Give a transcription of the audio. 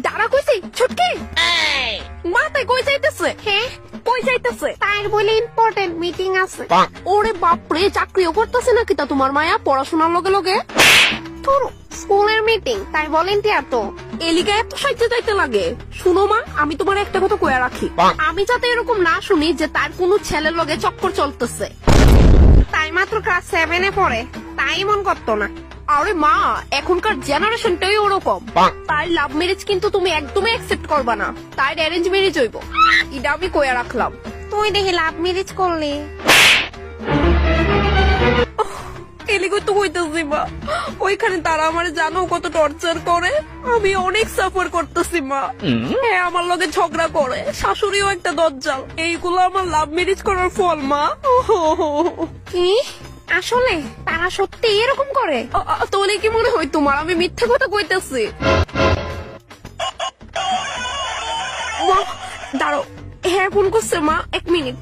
দাঁড়া কইছি ছুটকি মাথায় কই যাইতেছে? হ্যাঁ কই যাইতেছে? তাই বলে ইম্পর্টেন্ট মিটিং আছে। ওরে বাপরে, চাকরিও করতেছে নাকি তা তোমার মায়া পড়াশোনার লগে লগে? স্কুলের মিটিং তাই ভলেন্টিয়ার তো। এলিকা এত সাহায্য চাইতে লাগে? শুনো মা, আমি তোমার একটা কথা কয়ে রাখি, আমি যাতে এরকম না শুনি যে তার কোনো ছেলের লগে চক্কর চলতেছে। তাই মাত্র ক্লাস 7-এ পড়ে, তাই মন করতো না। আরে মা, এখনকার জেনারেশনটাই ওরকম। তাই লাভ ম্যারেজ কিন্তু তুমি একদমই অ্যাকসেপ্ট করবা না, তাই অ্যারেঞ্জ ম্যারেজ হইব। এটা আমি কয়ে রাখলাম। তুই দেখি লাভ ম্যারেজ করলি। এলিগো তো কইতেছি মা, ওইখানে তারা আমার জানো কত টর্চার করে, আমি অনেক সাফার করতেছি মা। হ্যাঁ, আমার লগে ঝগড়া করে, শাশুড়িও একটা দজ্জাল। এইগুলো আমার লাভ ম্যারেজ করার ফল মা। কি আসলে তারা সত্যি এরকম করে? তোলে কি মনে হয় তোমার আমি মিথ্যা কথা কইতেছি? মা দাঁড়ো, হ্যাঁ ফোন করছে মা, 1 মিনিট।